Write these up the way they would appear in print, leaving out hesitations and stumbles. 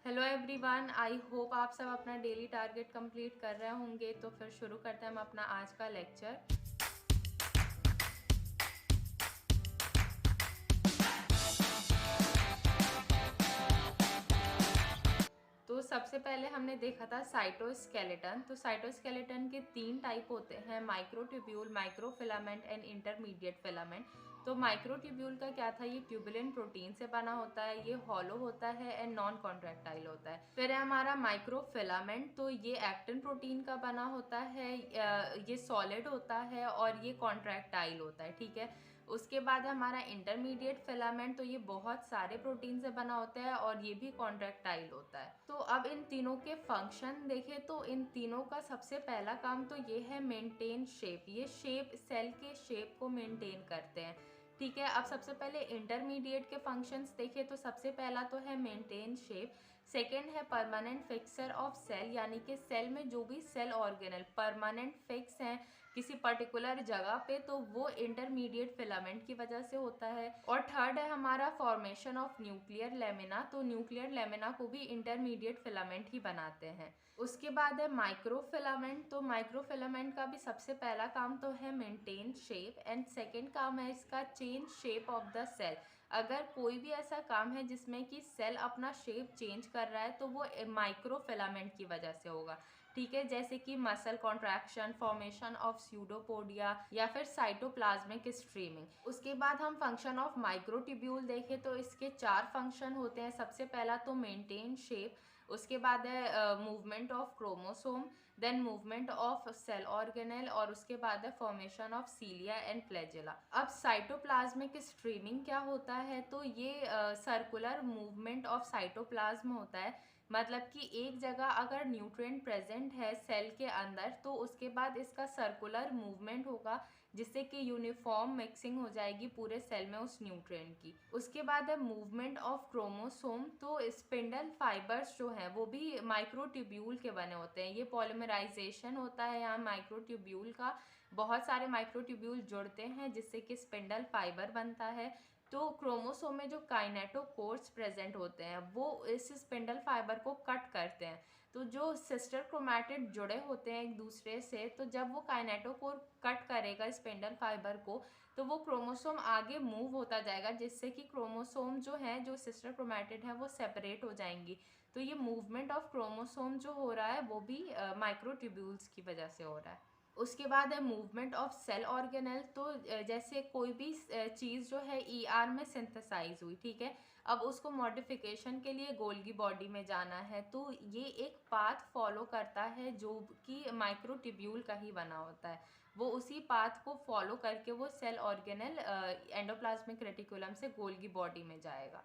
Hello everyone, I hope आप सब अपना डेली टारगेट कंप्लीट कर रहे होंगे। तो फिर शुरू करते हैं हम अपना आज का लेक्चर। तो सबसे पहले हमने देखा था साइटोस्केलेटन। तो साइटोस्केलेटन के तीन टाइप होते हैं, microtubule, microfilament and intermediate filament. तो माइक्रोट्यूब्यूल का क्या था, ये ट्यूबुलिन प्रोटीन से बना होता है, ये हॉलो होता है एंड नॉन कॉन्ट्रैक्टाइल होता है। फिर है हमारा माइक्रोफिलामेंट, तो ये एक्टिन प्रोटीन का बना होता है, ये सॉलिड होता है और ये कॉन्ट्रैक्टाइल होता है। ठीक है। उसके बाद है हमारा इंटरमीडिएट फिलामेंट, तो ये बहुत सारे प्रोटीन से बना होता है और ये भी कॉन्ट्रैक्टाइल होता है। तो अब इन तीनों के फंक्शन देखें तो इन तीनों का सबसे पहला काम तो ये है मेंटेन शेप। ये शेप सेल के शेप को मेंटेन करते हैं। ठीक है। अब सबसे पहले इंटरमीडिएट के फंक्शंस देखें तो सबसे पहला तो है मेंटेन शेप, सेकेंड है परमानेंट फिक्सर ऑफ सेल, यानी कि सेल में जो भी सेल ऑर्गेनल परमानेंट फिक्स हैं किसी पर्टिकुलर जगह पे, तो वो इंटरमीडिएट फिलामेंट की वजह से होता है। और थर्ड है हमारा फॉर्मेशन ऑफ न्यूक्लियर लेमिना, तो न्यूक्लियर लेमिना को भी इंटरमीडिएट फिलामेंट ही बनाते हैं। उसके बाद है माइक्रोफिलामेंट, तो माइक्रोफिलामेंट का भी सबसे पहला काम तो है मेंटेन शेप एंड सेकेंड काम है इसका change shape of the cell. अगर कोई भी ऐसा काम है जिसमें कि सेल अपना शेप चेंज कर रहा है तो वो माइक्रोफिलामेंट की वजह से होगा। ठीक है। जैसे कि muscle contraction, formation of pseudopodia या फिर साइटोप्लाज्मिक स्ट्रीमिंग। उसके बाद हम फंक्शन ऑफ माइक्रोट्यूब्यूल देखें तो इसके चार फंक्शन होते हैं। सबसे पहला तो मेंटेन शेप, उसके बाद है movement of chromosome, then movement of cell organelle और उसके बाद है formation of cilia and flagella. अब साइटोप्लाज्मिक स्ट्रीमिंग क्या होता है, तो ये सर्कुलर मूवमेंट ऑफ साइटोप्लाज्म होता है। मतलब कि एक जगह अगर न्यूट्रिएंट प्रेजेंट है सेल के अंदर तो उसके बाद इसका सर्कुलर मूवमेंट होगा जिससे कि यूनिफॉर्म मिक्सिंग हो जाएगी पूरे सेल में उस न्यूट्रिएंट की। उसके बाद है मूवमेंट ऑफ क्रोमोसोम, तो स्पिंडल फाइबर्स जो हैं वो भी माइक्रोट्यूब्यूल के बने होते हैं। ये पॉलीमराइजेशन होता है यहाँ माइक्रोट्यूब्यूल का, बहुत सारे माइक्रोट्यूब्यूल जुड़ते हैं जिससे कि स्पिंडल फाइबर बनता है। तो क्रोमोसोम में जो काइनेटोकोर्स प्रेजेंट होते हैं वो इस स्पिंडल फाइबर को कट करते हैं। तो जो सिस्टर क्रोमैटिड जुड़े होते हैं एक दूसरे से, तो जब वो काइनेटोकोर कट करेगा स्पिंडल फाइबर को तो वो क्रोमोसोम आगे मूव होता जाएगा जिससे कि क्रोमोसोम जो है जो सिस्टर क्रोमैटिड है वो सेपरेट हो जाएंगी। तो ये मूवमेंट ऑफ क्रोमोसोम जो हो रहा है वो भी माइक्रोट्यूब्यूल्स की वजह से हो रहा है। उसके बाद है मूवमेंट ऑफ सेल ऑर्गेनेल, तो जैसे कोई भी चीज़ जो है ईआर में सिंथेसाइज हुई, ठीक है, अब उसको मॉडिफिकेशन के लिए गोल्गी बॉडी में जाना है तो ये एक पाथ फॉलो करता है जो कि माइक्रोट्यूब्यूल का ही बना होता है। वो उसी पाथ को फॉलो करके वो सेल ऑर्गेनेल एंडोप्लाज्मिक रेटिकुलम से गोल्गी बॉडी में जाएगा।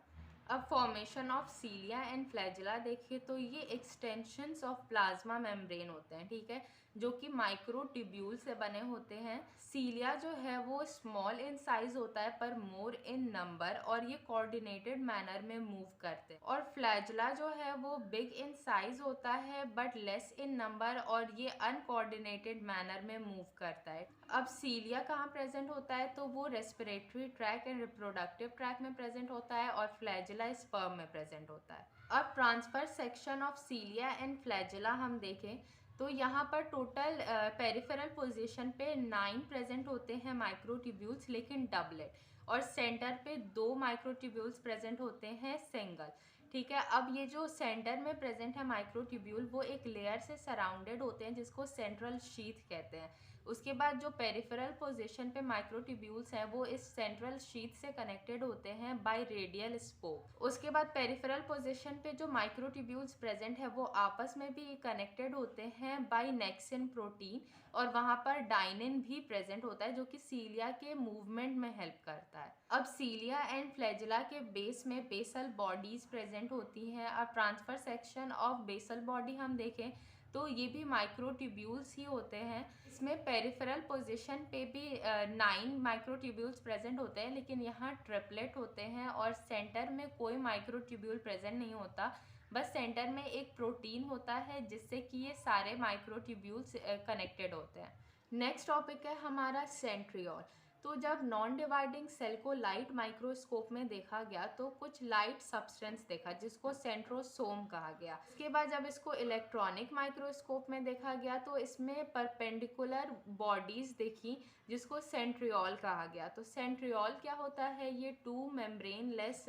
अब formation of cilia and flagella देखिए तो ये एक्सटेंशंस ऑफ प्लाज्मा मेम्ब्रेन होते हैं। ठीक है। जो कि माइक्रोट्यूब्यूल से बने होते हैं। सीलिया जो है वो स्मॉल इन साइज होता है पर मोर इन नंबर और ये कोऑर्डिनेटेड मैनर में मूव करते हैं। और फ्लैजिला जो है वो बिग इन साइज होता है बट लेस इन नंबर और ये अनकोऑर्डिनेटेड मैनर में मूव करता है। अब सीलिया कहाँ प्रेजेंट होता है, तो वो respiratory tract and reproductive tract में प्रेजेंट होता है और फ्लैजिला स्पर्म में प्रेजेंट होता है। अब transfer section of cilia and flagella हम देखें तो यहाँ पर टोटल पेरिफेरल पोजीशन पे 9 प्रेजेंट होते हैं माइक्रोट्यूब्यूल्स, लेकिन डबलेट, और सेंटर पे 2 माइक्रोट्यूब्यूल्स प्रेजेंट होते हैं सिंगल। ठीक है। अब ये जो सेंटर में प्रेजेंट है माइक्रोट्यूब्यूल वो एक लेयर से सराउंडेड होते हैं जिसको सेंट्रल शीथ कहते हैं। उसके बाद जो पेरिफेरल पोजीशन पे माइक्रोट्यूब्यूल्स हैं वो इस सेंट्रल शीथ से कनेक्टेड होते हैं बाय रेडियल स्पोक। उसके बाद पेरिफेरल पोजीशन पे जो माइक्रोट्यूब्यूल्स प्रेजेंट है वो आपस में भी कनेक्टेड होते हैं बाय नेक्सिन प्रोटीन और वहाँ पर डाइनिन भी प्रेजेंट होता है जो कि सीलिया के मूवमेंट में हेल्प करता है। अब सीलिया एंड फ्लैजिला के बेस में बेसल बॉडीज प्रेजेंट होती हैं। अब transfer section of basal body हम देखें तो ये भी माइक्रोट्यूब्यूल्स ही होते हैं। इसमें पेरिफेरल पोजीशन पे भी 9 माइक्रोट्यूब्यूल्स प्रेजेंट होते हैं लेकिन यहाँ ट्रिपलेट होते हैं और सेंटर में कोई माइक्रोट्यूब्यूल प्रेजेंट नहीं होता, बस सेंटर में एक प्रोटीन होता है जिससे कि ये सारे माइक्रोट्यूब्यूल्स कनेक्टेड होते हैं। नेक्स्ट टॉपिक है हमारा सेंट्रियोल। तो जब नॉन डिवाइडिंग सेल को लाइट माइक्रोस्कोप में देखा गया तो कुछ लाइट सब्सटेंस देखा जिसको सेंट्रोसोम कहा गया। इसके बाद जब इसको इलेक्ट्रॉनिक माइक्रोस्कोप में देखा गया तो इसमें परपेंडिकुलर बॉडीज देखी जिसको सेंट्रियोल कहा गया। तो सेंट्रियोल क्या होता है, ये two membrane less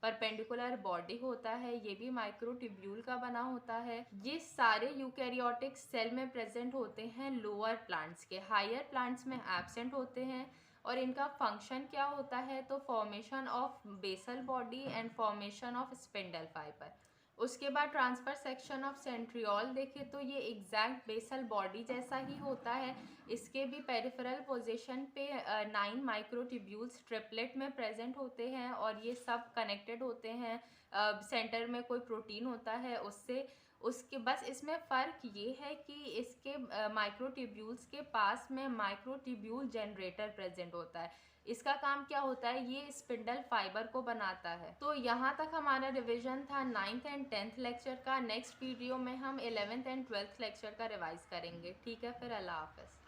perpendicular body होता है, ये भी माइक्रोट्यूब्यूल का बना होता है। ये सारे यूकैरियोटिक सेल में प्रेजेंट होते हैं लोअर प्लांट्स के, हायर प्लांट्स में एब्सेंट होते हैं। और इनका फंक्शन क्या होता है, तो formation of basal body and formation of spindle fibre. उसके बाद ट्रांसफर सेक्शन ऑफ सेंट्रियोल देखे तो ये एग्जैक्ट बेसल बॉडी जैसा ही होता है। इसके भी पेरिफेरल पोजीशन पे 9 माइक्रोट्यूब्यूल्स ट्रिपलेट में प्रेजेंट होते हैं और ये सब कनेक्टेड होते हैं। सेंटर में कोई प्रोटीन होता है उससे, उसके बस इसमें फ़र्क ये है कि इसके माइक्रोट्यूब्यूल्स के पास में माइक्रोट्यूब्यूल जनरेटर प्रेजेंट होता है। इसका काम क्या होता है, ये स्पिंडल फाइबर को बनाता है। तो यहाँ तक हमारा रिवीजन था 9th एंड 10th लेक्चर का। नेक्स्ट वीडियो में हम 11th एंड 12th लेक्चर का रिवाइज करेंगे। ठीक है, फिर अल्लाह हाफ़िज़।